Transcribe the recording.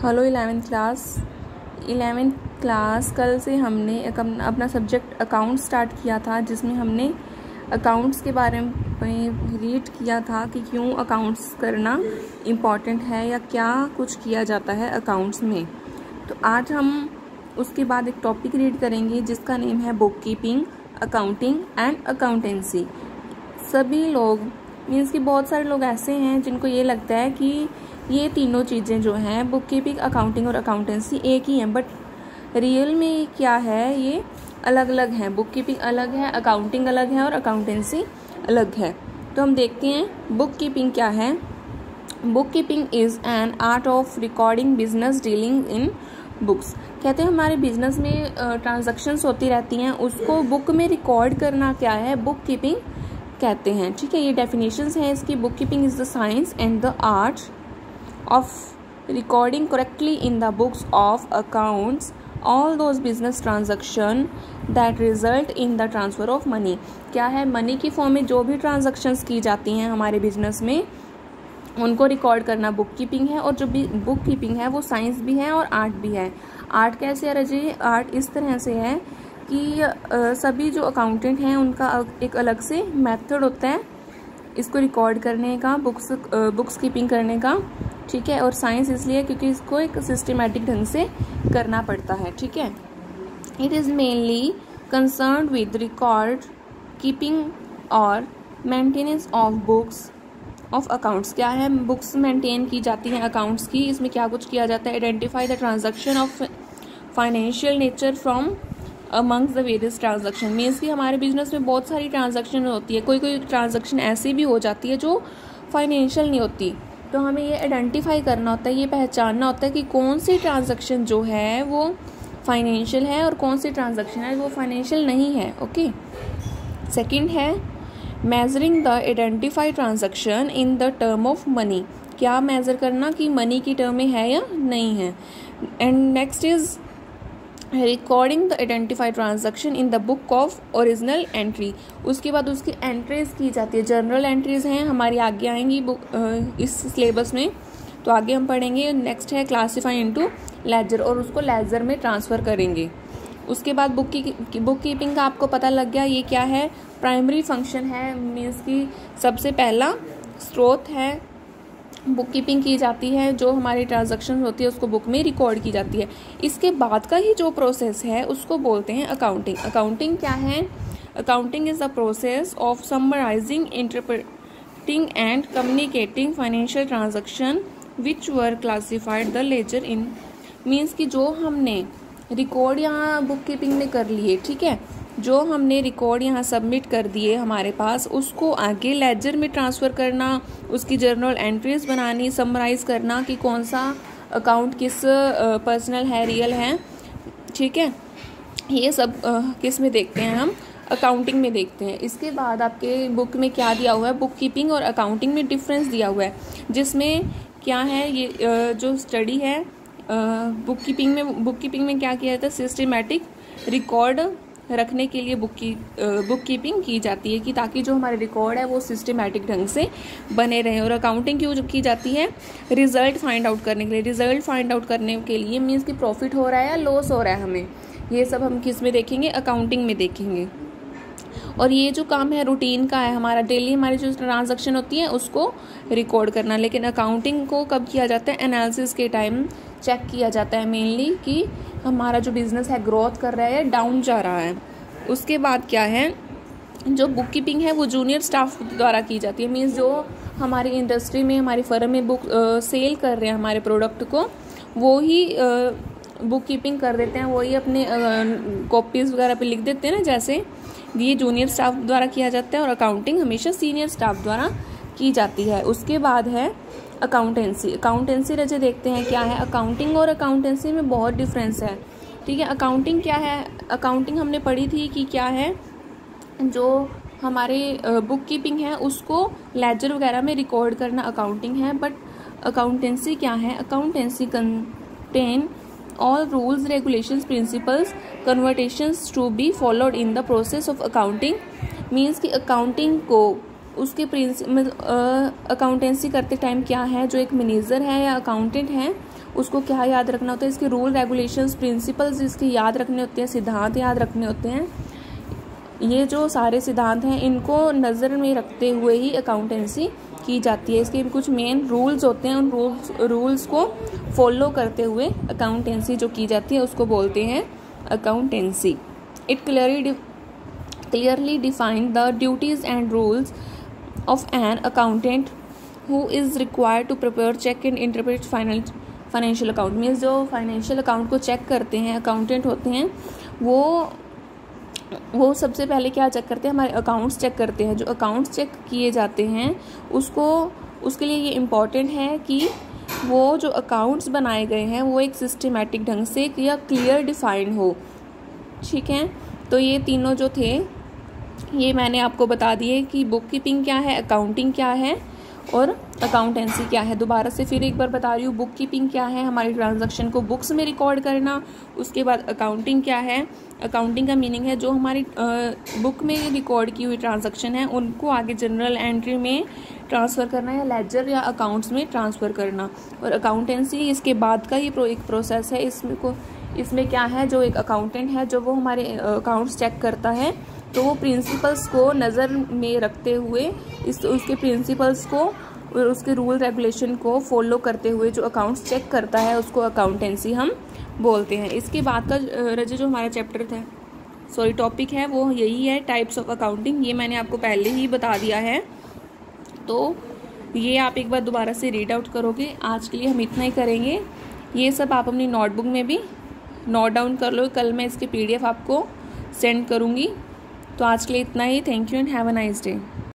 Hello 11th class कल से हमने अपना सब्जेक्ट अकाउंट स्टार्ट किया था, जिसमें हमने अकाउंट्स के बारे में रीड किया था कि क्यों अकाउंट्स करना इम्पॉर्टेंट है या क्या कुछ किया जाता है अकाउंट्स में। तो आज हम उसके बाद एक टॉपिक रीड करेंगे जिसका नेम है book keeping, accounting and accountancy. सभी लोग मीन्स कि बहुत सारे लोग ऐसे हैं जिनको ये लगता है कि ये तीनों चीज़ें जो हैं बुक कीपिंग, अकाउंटिंग और अकाउंटेंसी एक ही हैं, बट रियल में क्या है ये अलग अलग हैं। बुक कीपिंग अलग है, अकाउंटिंग अलग है और अकाउंटेंसी अलग है। तो हम देखते हैं बुक कीपिंग क्या है। Book keeping is an art of recording business dealing in books. कहते हैं हमारे बिजनेस में ट्रांजैक्शंस होती रहती हैं, उसको बुक में रिकॉर्ड करना क्या है, बुक कीपिंग कहते हैं। ठीक है, ये डेफिनेशंस हैं इसकी। Book keeping is the science and the art of recording correctly in the books of accounts all those business transaction that result in the transfer of money। क्या है, मनी की फॉर्म में जो भी ट्रांजैक्शंस की जाती हैं हमारे बिजनेस में उनको रिकॉर्ड करना बुक कीपिंग है। और जो भी बुक कीपिंग है वो साइंस भी है और आर्ट भी है। आर्ट कैसे है रजी? आर्ट इस तरह से है कि सभी जो अकाउंटेंट हैं उनका एक अलग से मेथड होता है इसको रिकॉर्ड करने का, बुक्स कीपिंग करने का। ठीक है, और साइंस इसलिए क्योंकि इसको एक सिस्टमेटिक ढंग से करना पड़ता है। ठीक है, it is mainly concerned with record keeping और maintenance of books of accounts. क्या है, बुक्स मेंटेन की जाती हैं अकाउंट्स की। इसमें क्या कुछ किया जाता है, identify the transaction of financial nature from amongst the various transaction. Means कि हमारे बिजनेस में बहुत सारी ट्रांजैक्शन होती है, कोई ट्रांजैक्शन ऐसी भी हो जाती है जो फाइनेंशियल नहीं होती। तो हमें ये आइडेंटिफाई करना होता है, ये पहचानना होता है कि कौन सी ट्रांजैक्शन जो है वो फाइनेंशियल है और कौन सी ट्रांजैक्शन है वो फाइनेंशियल नहीं है। ओके, सेकंड है measuring the identified transaction in the term of money. क्या मेजर करना कि मनी की टर्म में है या नहीं है। And next is recording the identified transaction in the book of original entry. उसके बाद उसकी एंट्रीज की जाती है, जर्नल एंट्रीज हैं हमारी आगे आएंगी बुक इस सिलेबस में, तो आगे हम पढ़ेंगे। नेक्स्ट है क्लासीफाई इनटू लेजर, और उसको लेजर में ट्रांसफ़र करेंगे। उसके बाद बुक कीपिंग का आपको पता लग गया ये क्या है, प्राइमरी फंक्शन है। मीन्स कि सबसे पहला स्रोत है, बुक कीपिंग की जाती है, जो हमारी ट्रांजैक्शन होती है उसको बुक में रिकॉर्ड की जाती है। इसके बाद का ही जो प्रोसेस है उसको बोलते हैं अकाउंटिंग। अकाउंटिंग क्या है, accounting is the process of summarizing, interpreting and communicating financial transaction which were classified the ledger in. Means कि जो हमने रिकॉर्ड यहाँ बुक कीपिंग में कर लिए, ठीक है, जो हमने रिकॉर्ड यहाँ सबमिट कर दिए हमारे पास, उसको आगे लेजर में ट्रांसफ़र करना, उसकी जर्नल एंट्रीज बनानी, समराइज़ करना कि कौन सा अकाउंट किस पर्सनल है, रियल है। ठीक है, ये सब किस में देखते हैं हम, अकाउंटिंग में देखते हैं। इसके बाद आपके बुक में क्या दिया हुआ है, बुक कीपिंग और अकाउंटिंग में डिफरेंस दिया हुआ है, जिसमें क्या है ये जो स्टडी है बुक कीपिंग में क्या किया जाता है, सिस्टमेटिक रिकॉर्ड रखने के लिए बुक कीपिंग की जाती है कि ताकि जो हमारे रिकॉर्ड है वो सिस्टमेटिक ढंग से बने रहें। और अकाउंटिंग क्यों की जाती है, रिजल्ट फाइंड आउट करने के लिए। रिजल्ट फाइंड आउट करने के लिए मीन्स कि प्रॉफिट हो रहा है या लॉस हो रहा है हमें, ये सब हम किस में देखेंगे, अकाउंटिंग में देखेंगे। और ये जो काम है रूटीन का है, हमारा डेली हमारी जो ट्रांजैक्शन होती है उसको रिकॉर्ड करना। लेकिन अकाउंटिंग को कब किया जाता है, एनालिसिस के टाइम चेक किया जाता है मेनली कि हमारा जो बिज़नेस है ग्रोथ कर रहा है या डाउन जा रहा है। उसके बाद क्या है, जो बुक कीपिंग है वो जूनियर स्टाफ द्वारा की जाती है। मीन्स जो हमारी इंडस्ट्री में, हमारी फर्म में बुक सेल कर रहे हैं हमारे प्रोडक्ट को, वो ही बुक कीपिंग कर देते हैं, वही अपने कॉपीज़ वगैरह पे लिख देते हैं ना, जैसे ये जूनियर स्टाफ द्वारा किया जाता है। और अकाउंटिंग हमेशा सीनियर स्टाफ द्वारा की जाती है। उसके बाद है अकाउंटेंसी। अकाउंटेंसी रजे देखते हैं क्या है। अकाउंटिंग और अकाउंटेंसी में बहुत डिफरेंस है। ठीक है, अकाउंटिंग क्या है, अकाउंटिंग हमने पढ़ी थी कि क्या है, जो हमारे बुक कीपिंग है उसको लेजर वगैरह में रिकॉर्ड करना अकाउंटिंग है। बट अकाउंटेंसी क्या है, accountancy contain all rules, regulations, principles, conversations to be followed in the process of accounting। Means कि अकाउंटिंग को उसके अकाउंटेंसी करते टाइम क्या है, जो एक मैनेजर है या अकाउंटेंट है उसको क्या याद रखना होता है, इसके रूल रेगुलेशंस प्रिंसिपल्स इसके याद रखने होते हैं, सिद्धांत याद रखने होते हैं। ये जो सारे सिद्धांत हैं इनको नज़र में रखते हुए ही अकाउंटेंसी की जाती है। इसके कुछ मेन रूल्स होते हैं, उन रूल्स को फॉलो करते हुए अकाउंटेंसी जो की जाती है उसको बोलते हैं accountancy. It clearly define the duties and rules of an accountant who is required to prepare, check and interpret financial account. Means जो फाइनेंशियल अकाउंट को चेक करते हैं, अकाउंटेंट होते हैं, वो सबसे पहले क्या चेक करते हैं, हमारे अकाउंट्स चेक करते हैं। जो अकाउंट्स चेक किए जाते हैं उसके लिए ये इम्पॉर्टेंट है कि वो जो अकाउंट्स बनाए गए हैं वो एक सिस्टमेटिक ढंग से या क्लियर डिफाइंड हो। ठीक है, तो ये तीनों जो थे ये मैंने आपको बता दिए कि बुक कीपिंग क्या है, अकाउंटिंग क्या है और अकाउंटेंसी क्या है। दोबारा से फिर एक बार बता रही हूँ, बुक कीपिंग क्या है, हमारी ट्रांजैक्शन को बुक्स में रिकॉर्ड करना। उसके बाद अकाउंटिंग क्या है, अकाउंटिंग का मीनिंग है जो हमारी बुक में रिकॉर्ड की हुई ट्रांजैक्शन है उनको आगे जनरल एंट्री में ट्रांसफ़र करना या लेजर या अकाउंट्स में ट्रांसफ़र करना। और अकाउंटेंसी इसके बाद का ये एक प्रोसेस है। इसमें क्या है, जो एक अकाउंटेंट है जो वो हमारे अकाउंट्स चेक करता है तो वो प्रिंसिपल्स को नज़र में रखते हुए उसके प्रिंसिपल्स को और उसके रूल रेगुलेशन को फॉलो करते हुए जो अकाउंट्स चेक करता है उसको अकाउंटेंसी हम बोलते हैं। इसके बाद का रजे जो हमारा चैप्टर था टॉपिक है वो यही है, टाइप्स ऑफ अकाउंटिंग। ये मैंने आपको पहले ही बता दिया है, तो ये आप एक बार दोबारा से रीड आउट करोगे। आज के लिए हम इतना ही करेंगे। ये सब आप अपनी नोटबुक में भी नोट डाउन कर लो, कल मैं इसके PDF आपको सेंड करूँगी। तो आज के लिए इतना ही। Thank you and have a nice day.